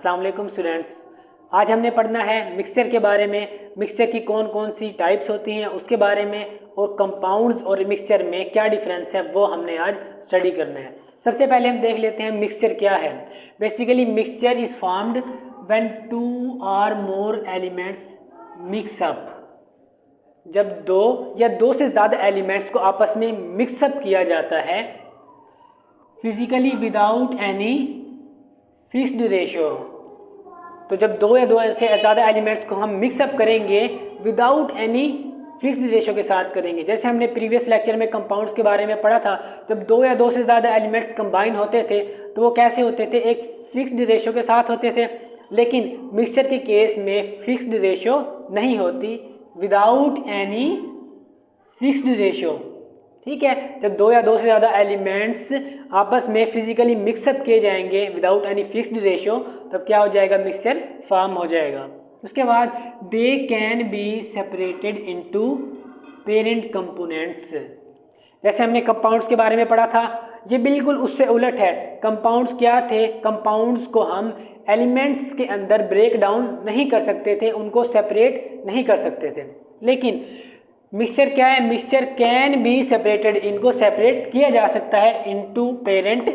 अस्सलाम वालेकुम स्टूडेंट्स। आज हमने पढ़ना है मिक्सचर के बारे में। मिक्सचर की कौन कौन सी टाइप्स होती हैं उसके बारे में, और कंपाउंड्स और मिक्सचर में क्या डिफरेंस है वो हमने आज स्टडी करना है। सबसे पहले हम देख लेते हैं मिक्सचर क्या है। Basically mixture is formed when 2 or more elements mix up. जब दो या दो से ज़्यादा एलिमेंट्स को आपस में मिक्सअप किया जाता है physically without any fixed ratio. तो जब दो या दो से ज़्यादा एलिमेंट्स को हम मिक्सअप करेंगे विदाउट एनी फिक्स्ड रेशियो के साथ करेंगे। जैसे हमने प्रीवियस लेक्चर में कंपाउंड्स के बारे में पढ़ा था, जब दो या दो से ज़्यादा एलिमेंट्स कंबाइन होते थे तो वो कैसे होते थे, एक फिक्स्ड रेशियो के साथ होते थे। लेकिन मिक्सचर के केस में फिक्स्ड रेशियो नहीं होती, विदाउट एनी फिक्स्ड रेशियो। ठीक है, जब दो या दो से ज़्यादा एलिमेंट्स आपस में फिजिकली मिक्सअप किए जाएंगे विदाउट एनी फिक्स्ड रेशियो तब क्या हो जाएगा, मिक्सचर फॉर्म हो जाएगा। उसके बाद दे can be separated into parent components. जैसे हमने कंपाउंड्स के बारे में पढ़ा था, ये बिल्कुल उससे उलट है। कंपाउंड्स क्या थे, कंपाउंड्स को हम एलिमेंट्स के अंदर ब्रेक डाउन नहीं कर सकते थे, उनको सेपरेट नहीं कर सकते थे। लेकिन मिक्सचर क्या है, मिक्सचर कैन बी सेपरेटेड, इनको सेपरेट किया जा सकता है इनटू पेरेंट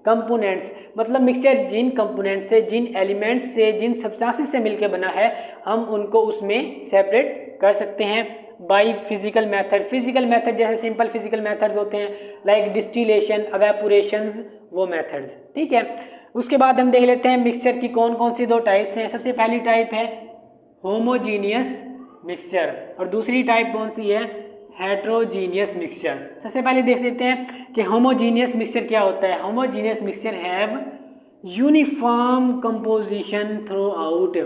कंपोनेंट्स। मतलब मिक्सचर जिन कंपोनेंट से, जिन एलिमेंट्स से, जिन सब्सटेंसेस से मिलकर बना है हम उनको उसमें सेपरेट कर सकते हैं by physical method. Physical method जैसे सिंपल फिजिकल मेथड्स होते हैं लाइक डिस्टिलेशन, एवेपोरेशंस, वो मेथड्स। ठीक है, उसके बाद हम देख लेते हैं मिक्सचर की कौन कौन सी दो टाइप्स हैं। सबसे पहली टाइप है होमोजीनियस मिक्सचर और दूसरी टाइप कौन सी है, हेट्रोजीनियस मिक्सचर। सबसे पहले देख लेते हैं कि होमोजीनियस मिक्सचर क्या होता है। Homogeneous mixture have uniform composition through out.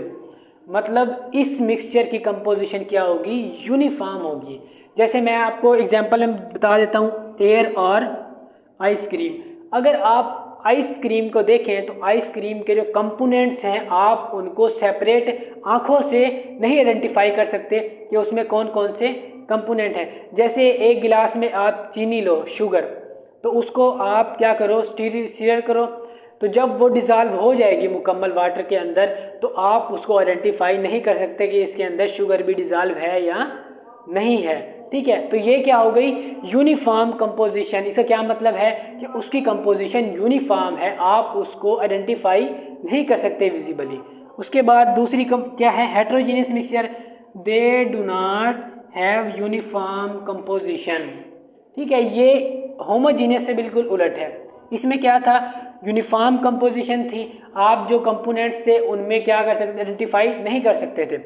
मतलब इस मिक्सचर की कंपोजिशन क्या होगी, यूनिफॉर्म होगी। जैसे मैं आपको एग्जांपल में बता देता हूँ, एयर और आइसक्रीम। अगर आप आइसक्रीम को देखें तो आइसक्रीम के जो कंपोनेंट्स हैं आप उनको सेपरेट आंखों से नहीं आइडेंटिफाई कर सकते कि उसमें कौन कौन से कंपोनेंट हैं। जैसे एक गिलास में आप चीनी लो, शुगर, तो उसको आप क्या करो, स्टीयर करो, तो जब वो डिज़ोल्व हो जाएगी मुकम्मल वाटर के अंदर तो आप उसको आइडेंटिफाई नहीं कर सकते कि इसके अंदर शुगर भी डिज़ोल्व है या नहीं है। ठीक है, तो ये क्या हो गई, यूनिफॉर्म कंपोजिशन। इसका क्या मतलब है कि उसकी कंपोजिशन यूनिफॉर्म है, आप उसको आइडेंटिफाई नहीं कर सकते विजिबली। उसके बाद दूसरी क्या है, heterogeneous mixture. They do not have uniform composition. ठीक है, ये होमोजीनियस से बिल्कुल उलट है। इसमें क्या था, यूनिफॉर्म कंपोजिशन थी, आप जो कंपोनेंट्स थे उनमें क्या कर सकते, आइडेंटिफाई नहीं कर सकते थे।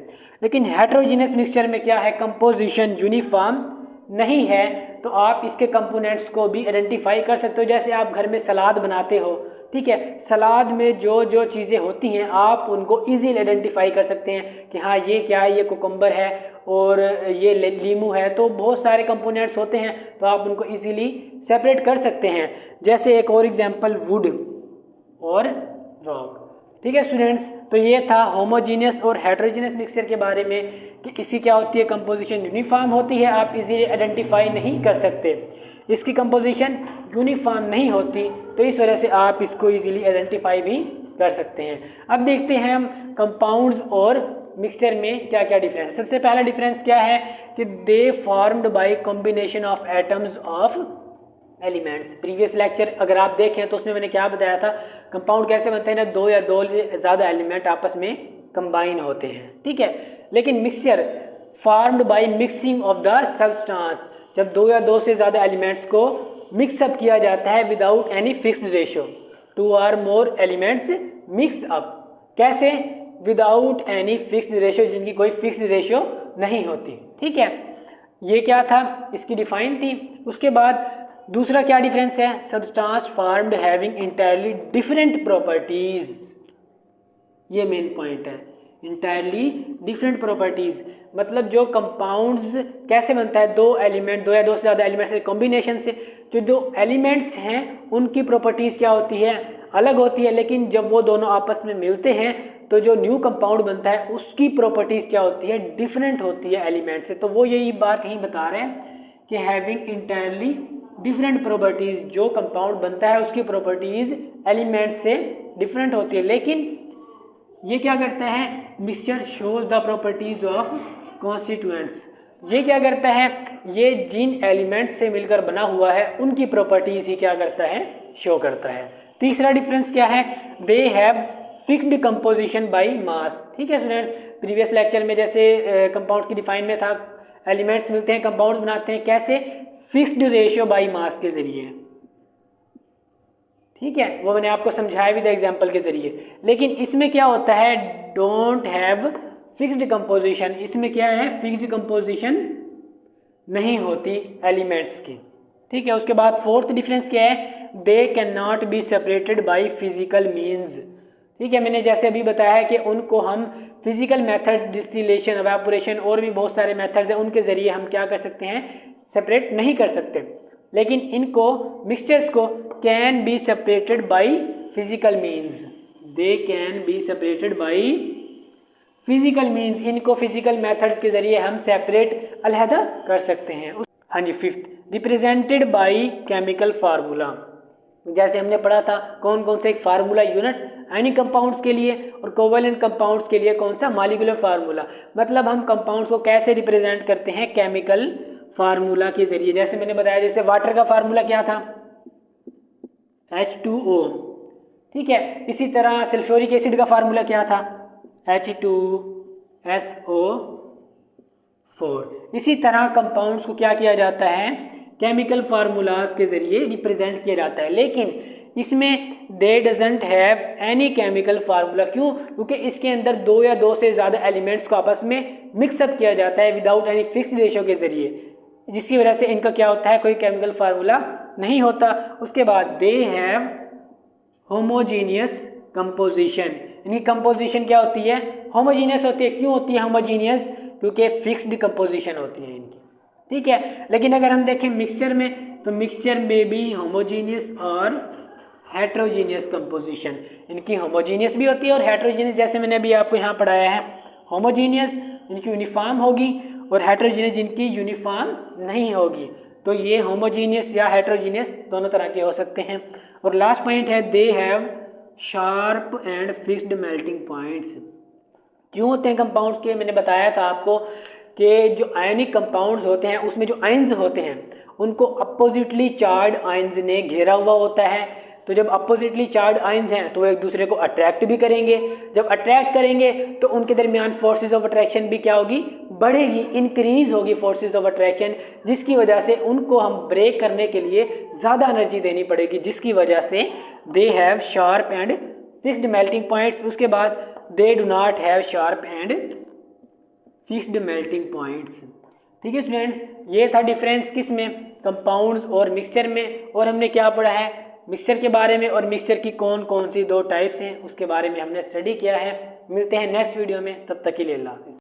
लेकिन हेट्रोजीनियस मिक्सचर में क्या है, कंपोजिशन यूनिफॉर्म नहीं है तो आप इसके कंपोनेंट्स को भी आइडेंटिफाई कर सकते हो। जैसे आप घर में सलाद बनाते हो, ठीक है, सलाद में जो जो चीज़ें होती हैं आप उनको इजीली आइडेंटिफाई कर सकते हैं कि हाँ ये क्या है, ये कुकुम्बर है और ये लीमू है। तो बहुत सारे कंपोनेंट्स होते हैं तो आप उनको इजीली सेपरेट कर सकते हैं। जैसे एक और एग्जांपल, वुड और रॉक। ठीक है स्टूडेंट्स, तो ये था होमोजीनियस और हेट्रोजीनियस मिक्सचर के बारे में कि इसकी क्या होती है, कंपोजिशन यूनिफॉर्म होती है, आप इजीली आइडेंटिफाई नहीं कर सकते। इसकी कंपोजिशन यूनिफॉर्म नहीं होती तो इस वजह से आप इसको इजीली आइडेंटिफाई भी कर सकते हैं। अब देखते हैं हम कंपाउंड्स और मिक्सचर में क्या क्या डिफरेंस। सबसे पहला डिफरेंस क्या है कि दे formed by combination of atoms of elements. Previous lecture अगर आप देखें तो उसमें मैंने क्या बताया था, कंपाउंड कैसे बनते हैं ना, दो या दो से ज़्यादा एलिमेंट आपस में कंबाइन होते हैं। ठीक है, लेकिन mixture formed by mixing of the substance. जब दो या दो से ज़्यादा एलिमेंट्स को मिक्सअप किया जाता है without any fixed ratio. 2 or more elements mix up, कैसे, विदाउट एनी फिक्स्ड रेशियो, जिनकी कोई फिक्स्ड रेशियो नहीं होती। ठीक है, ये क्या था, इसकी डिफाइन थी। उसके बाद दूसरा क्या डिफरेंस है, substance formed having entirely different properties. ये मेन पॉइंट है, इंटायरली डिफरेंट प्रॉपर्टीज। मतलब जो कंपाउंड्स कैसे बनता है, दो एलिमेंट, दो या दो से ज़्यादा एलिमेंट्स के कॉम्बिनेशन से जो दो एलिमेंट्स हैं उनकी प्रॉपर्टीज़ क्या होती है, अलग होती है। लेकिन जब वो दोनों आपस में मिलते हैं तो जो न्यू कंपाउंड बनता है उसकी प्रॉपर्टीज़ क्या होती है, डिफरेंट होती है एलिमेंट से। तो वो यही बात यहीं बता रहे हैं कि हैविंग इंटायरली डिफरेंट प्रॉपर्टीज़, जो कंपाउंड बनता है उसकी प्रॉपर्टीज़ एलिमेंट से डिफरेंट होती है। लेकिन ये क्या करता है, mixture shows the properties of constituents. ये क्या करता है, ये जिन एलिमेंट्स से मिलकर बना हुआ है उनकी प्रॉपर्टीज ही क्या करता है, शो करता है। तीसरा डिफरेंस क्या है, they have fixed composition by mass. ठीक है स्टूडेंट्स, प्रीवियस लेक्चर में जैसे कंपाउंड की डिफाइन में था, एलिमेंट्स मिलते हैं, कंपाउंड बनाते हैं, कैसे, फिक्स्ड रेशियो बाय मास के जरिए। ठीक है, वो मैंने आपको समझाया भी था एग्जाम्पल के जरिए। लेकिन इसमें क्या होता है, डोंट हैव फिक्स्ड कंपोजिशन। इसमें क्या है, फिक्स्ड कंपोजिशन नहीं होती एलिमेंट्स की। ठीक है, उसके बाद फोर्थ डिफरेंस क्या है, they can not be separated by physical means. ठीक है, मैंने जैसे अभी बताया है कि उनको हम फिजिकल मेथड्स, डिस्टिलेशन, एवापोरेशन और भी बहुत सारे मेथड्स हैं, उनके जरिए हम क्या कर सकते हैं, सेपरेट नहीं कर सकते। लेकिन इनको, मिक्सचर्स को, can be separated by physical means. They can be separated by physical means. इनको फिजिकल मेथड्स के जरिए हम सेपरेट, अलहदा कर सकते हैं। हाँ जी, fifth, represented by chemical formula. जैसे हमने पढ़ा था कौन कौन सा एक फार्मूला यूनिट आयनिक कंपाउंड्स के लिए और कोवेलेंट कंपाउंड्स के लिए कौन सा, मॉलिक्यूलर फार्मूला। मतलब हम कंपाउंड्स को कैसे रिप्रेजेंट करते हैं, केमिकल फार्मूला के जरिए। जैसे मैंने बताया, जैसे वाटर का फार्मूला क्या था, H2O। ठीक है, इसी तरह सल्फ्यूरिक एसिड का फार्मूला क्या था, H2SO4। इसी तरह कंपाउंड्स को क्या किया जाता है, केमिकल फार्मूलाज के जरिए रिप्रेजेंट किया जाता है। लेकिन इसमें दे doesn't have any chemical formula. क्यों, क्योंकि इसके अंदर दो या दो से ज़्यादा एलिमेंट्स को आपस में मिक्सअप किया जाता है विदाउट एनी फिक्स्ड रेशियो के जरिए, जिसकी वजह से इनका क्या होता है, कोई केमिकल फार्मूला नहीं होता। उसके बाद दे हैव होमोजीनियस कंपोजिशन। इनकी कंपोजिशन क्या होती है, होमोजीनियस होती है। क्यों होती है होमोजीनियस, क्योंकि फिक्स्ड कंपोजिशन होती है इनकी। ठीक है, लेकिन अगर हम देखें मिक्सचर में, तो मिक्सचर में भी होमोजीनियस और हेट्रोजीनियस कंपोजिशन। इनकी होमोजीनियस भी होती है और हेट्रोजीनियस, जैसे मैंने अभी आपको यहाँ पढ़ाया है। होमोजीनियस इनकी यूनिफॉर्म होगी और हेट्रोजीनियस जिनकी यूनिफॉर्म नहीं होगी। तो ये होमोजीनियस या हेट्रोजीनियस दोनों तरह के हो सकते हैं। और लास्ट पॉइंट है, they have sharp and fixed melting points. क्यों होते हैं कंपाउंड्स के, मैंने बताया था आपको कि जो आयनिक कंपाउंड्स होते हैं उसमें जो आयंस होते हैं उनको अपोजिटली चार्ज आयंस ने घेरा हुआ होता है। तो जब अपोजिटली चार्ज आयंस हैं तो वो एक दूसरे को अट्रैक्ट भी करेंगे। जब अट्रैक्ट करेंगे तो उनके दरमियान फोर्सेस ऑफ अट्रैक्शन भी क्या होगी, बढ़ेगी, इंक्रीज होगी फोर्सेस ऑफ अट्रैक्शन, जिसकी वजह से उनको हम ब्रेक करने के लिए ज़्यादा एनर्जी देनी पड़ेगी, जिसकी वजह से they have sharp and fixed melting points. उसके बाद they do not have sharp and fixed melting points. ठीक है स्टूडेंट्स, ये था डिफरेंस किस में, कंपाउंड्स और मिक्सचर में। और हमने क्या पढ़ा है, मिक्सचर के बारे में और मिक्सचर की कौन कौन सी दो टाइप्स हैं उसके बारे में हमने स्टडी किया है। मिलते हैं नेक्स्ट वीडियो में, तब तक के लिए अल्लाह हाफ़िज़।